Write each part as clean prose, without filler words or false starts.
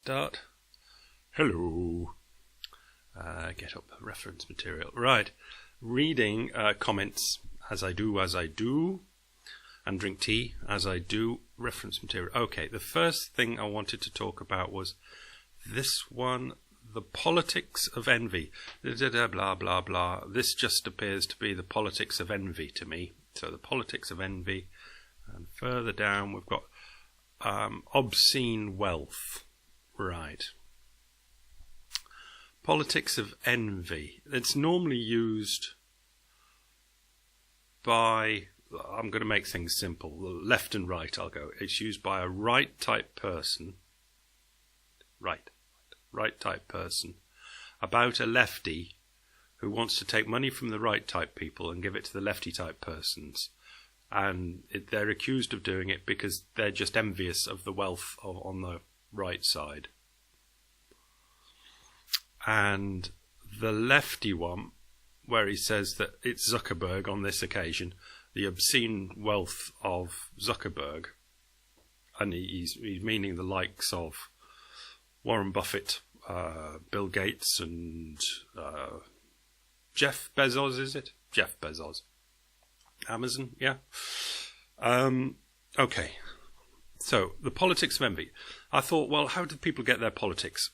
Start. Hello. Get up reference material. Right. Reading comments as I do, and drink tea as I do. Reference material. Okay, the first thing I wanted to talk about was this one, the politics of envy. Blah, blah, blah. This just appears to be the politics of envy to me. So the politics of envy. And further down we've got obscene wealth. Right. Politics of envy. It's normally used by, I'm going to make things simple, left and right I'll go. It's used by a right type person, right type person, about a lefty who wants to take money from the right type people and give it to the lefty type persons. And they're accused of doing it because they're just envious of the wealth on the right side. And the lefty one, where he says that it's Zuckerberg on this occasion, the obscene wealth of Zuckerberg, and he's meaning the likes of Warren Buffett, Bill Gates, and Jeff Bezos, is it? Jeff Bezos. Amazon, yeah. Okay. So, the politics of envy. I thought, well, how do people get their politics?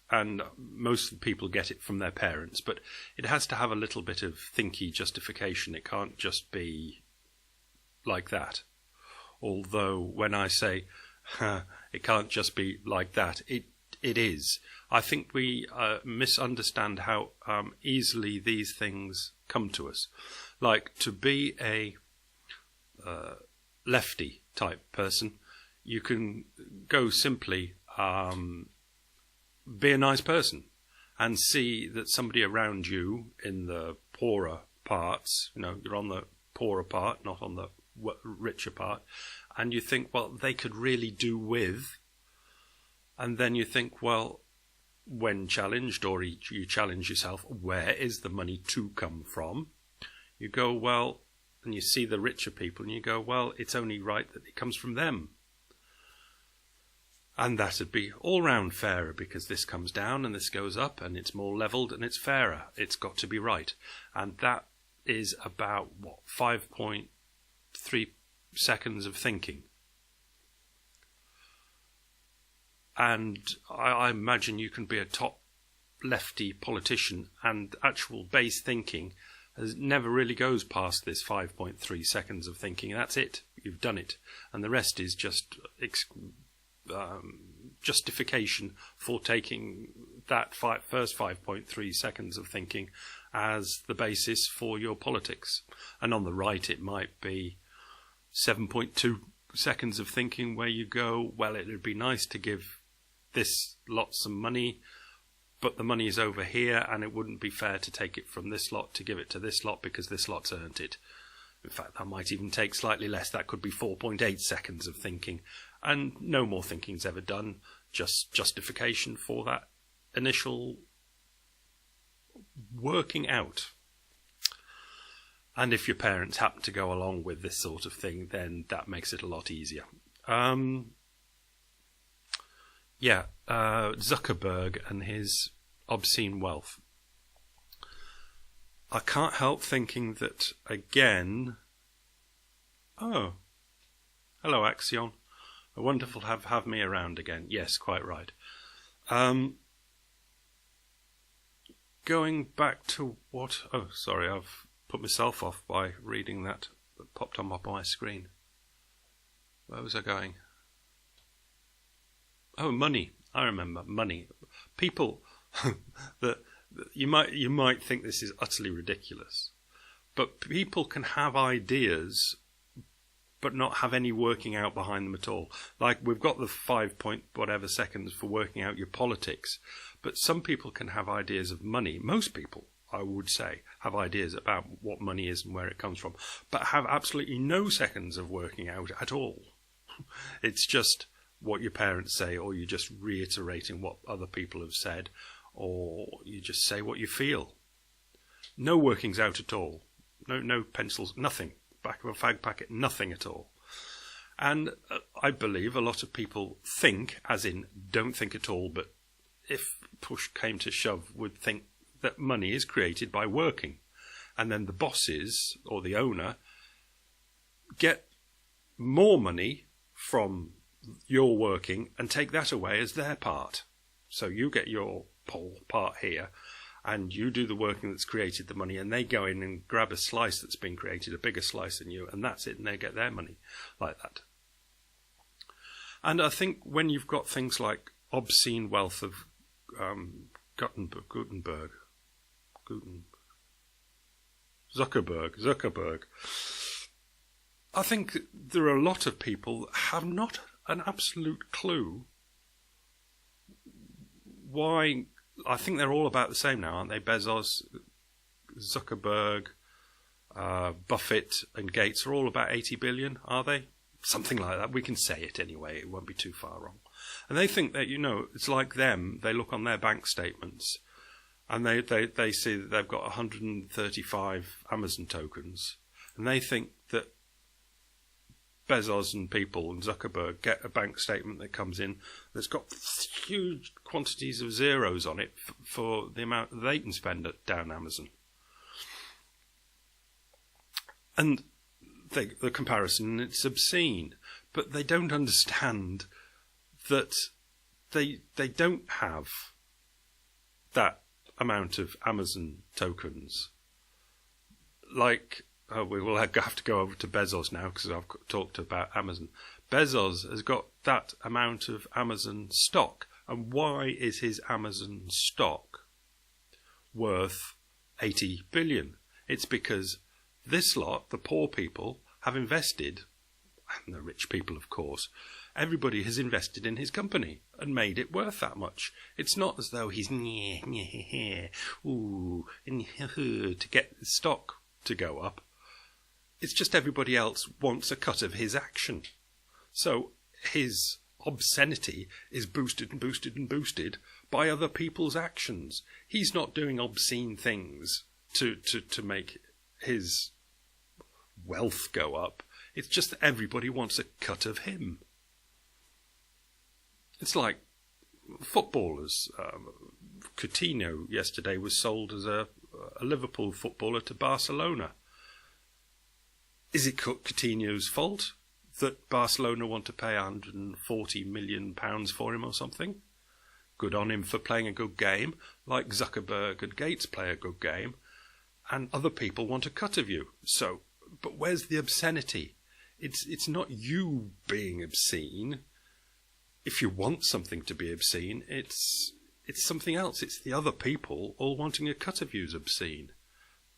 And most people get it from their parents, but it has to have a little bit of thinky justification. It can't just be like that. Although, when I say, it can't just be like that, it is. I think we misunderstand how easily these things come to us. Like, to be a lefty type person, you can go simply be a nice person and see that somebody around you in the poorer parts, you're on the poorer part, not on the richer part, and you think, well, they could really do with, and then you think, well, when challenged, or you challenge yourself, where is the money to come from? You go, well, and you see the richer people, and you go, well, it's only right that it comes from them. And that would be all round fairer, because this comes down and this goes up and it's more levelled and it's fairer. It's got to be right. And that is about, 5.3 seconds of thinking. And I imagine you can be a top lefty politician, and actual base thinking never really goes past this 5.3 seconds of thinking. That's it. You've done it. And the rest is just justification for taking that first 5.3 seconds of thinking as the basis for your politics. And on the right, it might be 7.2 seconds of thinking where you go, well, it would be nice to give this lot some money, but the money is over here, and it wouldn't be fair to take it from this lot to give it to this lot because this lot's earned it. In fact, that might even take slightly less. That could be 4.8 seconds of thinking. And no more thinking's ever done. Just justification for that initial working out. And if your parents happen to go along with this sort of thing, then that makes it a lot easier. Zuckerberg and his obscene wealth. I can't help thinking that, again... Oh, hello, Axion. Wonderful to have me around again. Yes, quite right. Going back to what... Oh, sorry, I've put myself off by reading that popped on my screen. Where was I going? Oh, money. I remember, money. People that you might think this is utterly ridiculous, but people can have ideas but not have any working out behind them at all. Like, we've got the 5.whatever seconds for working out your politics, but some people can have ideas of money. Most people, I would say, have ideas about what money is and where it comes from, but have absolutely no seconds of working out at all. It's just what your parents say, or you're just reiterating what other people have said, or you just say what you feel. No workings out at all. No pencils, nothing. Back of a fag packet, nothing at all. And I believe a lot of people think, as in don't think at all, but if push came to shove, would think that money is created by working. And then the bosses or the owner get more money from your working and take that away as their part. So you get your part here and you do the working that's created the money, and they go in and grab a slice that's been created, a bigger slice than you, and that's it, and they get their money like that. And I think when you've got things like obscene wealth of Zuckerberg, I think there are a lot of people that have not an absolute clue why. I think they're all about the same now, aren't they? Bezos, Zuckerberg, Buffett and Gates are all about 80 billion, are they? Something like that. We can say it anyway. It won't be too far wrong. And they think that, it's like them. They look on their bank statements and they see that they've got 135 Amazon tokens, and they think that Bezos and people and Zuckerberg get a bank statement that comes in that's got huge quantities of zeros on it for the amount that they can spend down Amazon. And the comparison, it's obscene, but they don't understand that they don't have that amount of Amazon tokens. Like, we will have to go over to Bezos now because I've talked about Amazon. Bezos has got that amount of Amazon stock. And why is his Amazon stock worth 80 billion? It's because this lot, the poor people, have invested, and the rich people, of course, everybody has invested in his company and made it worth that much. It's not as though he's to get the stock to go up. It's just everybody else wants a cut of his action. So his obscenity is boosted and boosted and boosted by other people's actions. He's not doing obscene things to make his wealth go up. It's just that everybody wants a cut of him. It's like footballers. Coutinho yesterday was sold as a Liverpool footballer to Barcelona. Is it Coutinho's fault that Barcelona want to pay £140 million for him or something? Good on him for playing a good game, like Zuckerberg and Gates play a good game, and other people want a cut of you. So, but where's the obscenity? It's not you being obscene. If you want something to be obscene, it's something else. It's the other people all wanting a cut of you's obscene.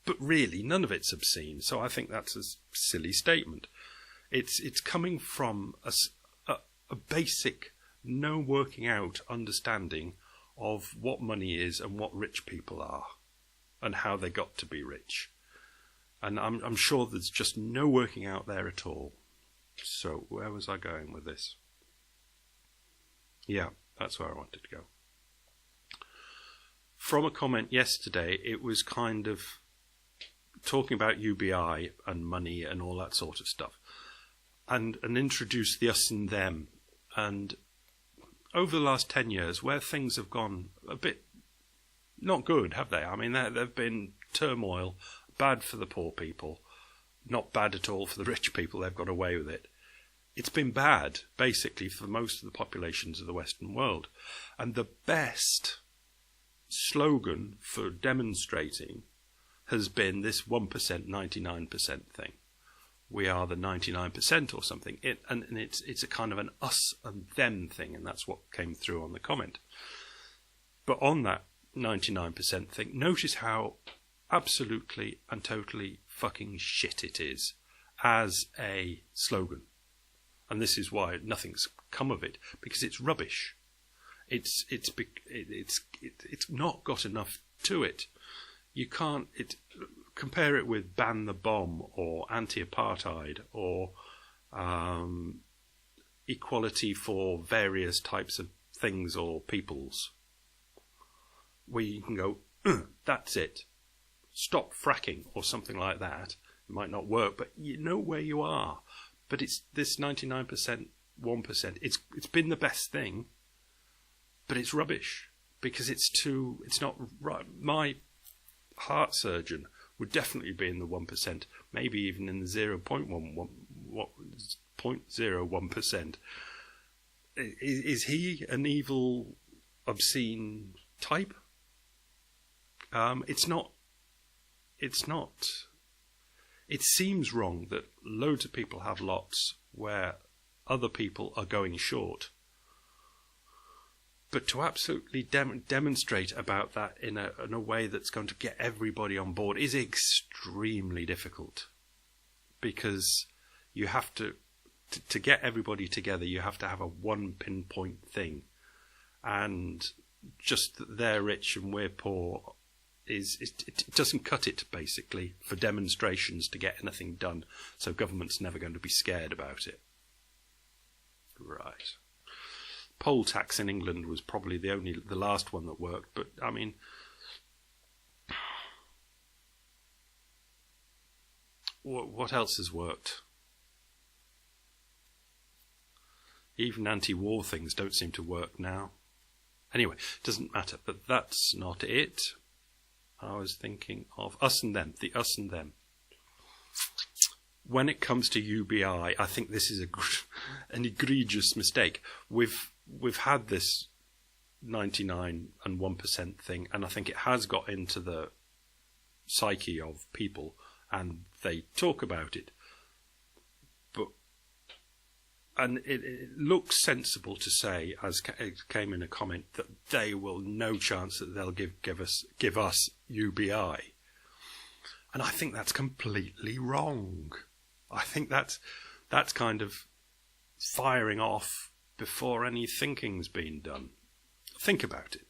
But really, none of it's obscene. So I think that's a silly statement. It's coming from a basic, no working out understanding of what money is and what rich people are and how they got to be rich. And I'm sure there's just no working out there at all. So where was I going with this? Yeah, that's where I wanted to go. From a comment yesterday, it was kind of talking about UBI and money and all that sort of stuff, and introduced the us and them. And over the last 10 years, where things have gone a bit not good, have they? I mean, there have been turmoil, bad for the poor people, not bad at all for the rich people. They've got away with it. It's been bad, basically, for most of the populations of the Western world. And the best slogan for demonstrating has been this 1%, 99% thing. We are the 99% or something. And it's a kind of an us and them thing, and that's what came through on the comment. But on that 99% thing, notice how absolutely and totally fucking shit it is as a slogan. And this is why nothing's come of it, because it's rubbish. It's not got enough to it. You can't compare it with ban the bomb or anti-apartheid or equality for various types of things or peoples, where you can go, that's it. Stop fracking or something like that. It might not work, but you know where you are. But it's this 99%, 1%. It's been the best thing, but it's rubbish because it's not right. My heart surgeon would definitely be in the 1%, maybe even in the 0.01%. Is he an evil, obscene type? It's not. It seems wrong that loads of people have lots where other people are going short. But to absolutely demonstrate about that in a way that's going to get everybody on board is extremely difficult, because you have to get everybody together. You have to have a one pinpoint thing, and just that they're rich and we're poor it doesn't cut it, basically, for demonstrations to get anything done. So government's never going to be scared about it. Right. Poll tax in England was probably the last one that worked, but I mean, what else has worked? Even anti-war things don't seem to work now. Anyway, doesn't matter, but that's not it. I was thinking of us and them, the us and them. When it comes to UBI, I think this is an egregious mistake. We've had this 99 and 1% thing, and I think it has got into the psyche of people, and they talk about it. And it looks sensible to say, as it came in a comment, that they will no chance that they'll give us UBI. And I think that's completely wrong. I think that's kind of firing off before any thinking's been done. Think about it.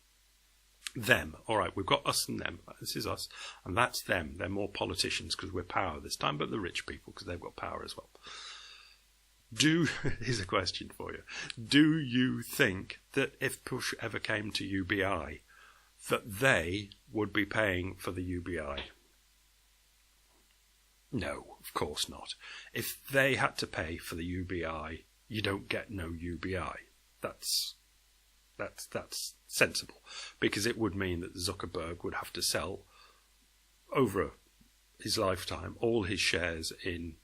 Them. All right, we've got us and them. This is us, and that's them. They're more politicians because we're power this time, but the rich people because they've got power as well. Here's a question for you. Do you think that if push ever came to UBI, that they would be paying for the UBI? No, of course not. If they had to pay for the UBI, you don't get no UBI. That's sensible, because it would mean that Zuckerberg would have to sell over his lifetime all his shares in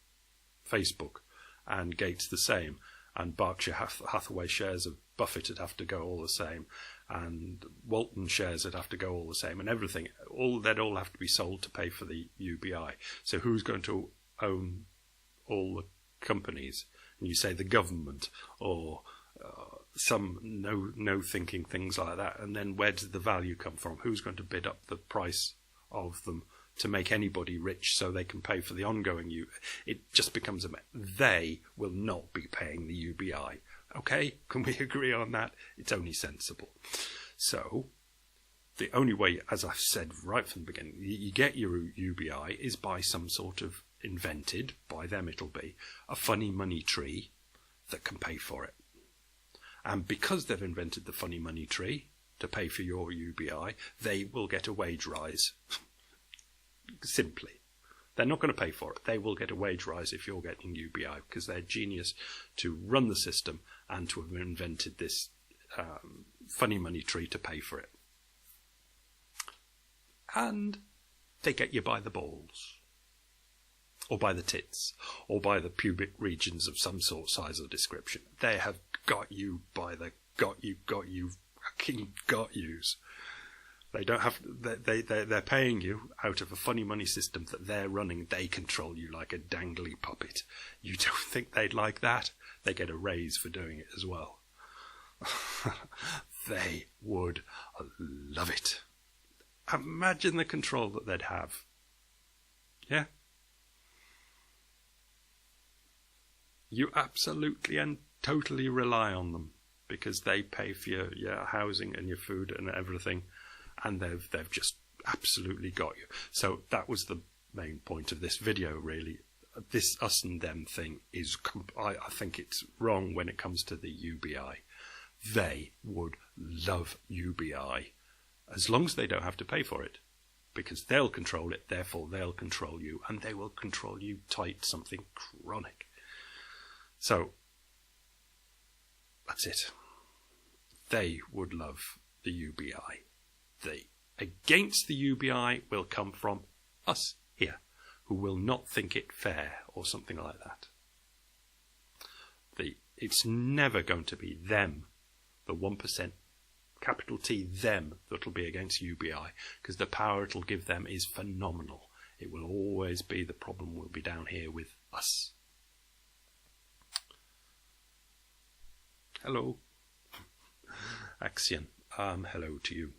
Facebook. And Gates the same, and Berkshire Hathaway shares of Buffett would have to go all the same, and Walton shares would have to go all the same, and everything. They'd all have to be sold to pay for the UBI. So who's going to own all the companies? And you say the government, or some no thinking things like that. And then where does the value come from? Who's going to bid up the price of them to make anybody rich so they can pay for the ongoing It just becomes they will not be paying the UBI. Okay, can we agree on that? It's only sensible. So the only way, as I've said right from the beginning, you get your UBI is by some sort of invented, by them it'll be, a funny money tree that can pay for it. And because they've invented the funny money tree to pay for your UBI, they will get a wage rise. Simply. They're not going to pay for it. They will get a wage rise if you're getting UBI, because they're genius to run the system and to have invented this funny money tree to pay for it. And they get you by the balls, or by the tits, or by the pubic regions of some sort, size, or description. They have got you by the fucking got yous. They don't have. They're paying you out of a funny money system that they're running. They control you like a dangly puppet. You don't think they'd like that? They get a raise for doing it as well. They would love it. Imagine the control that they'd have. Yeah. You absolutely and totally rely on them because they pay for your housing and your food and everything. And they've just absolutely got you. So that was the main point of this video, really. This us and them thing is, I think it's wrong when it comes to the UBI. They would love UBI, as long as they don't have to pay for it, because they'll control it, therefore they'll control you, and they will control you tight, something chronic. So that's it. They would love the UBI. The against the UBI will come from us here, who will not think it fair or something like that. It's never going to be them, the 1%, capital T, them, that'll be against UBI, because the power it'll give them is phenomenal. It will always be, the problem will be down here with us. Hello. Axion, hello to you.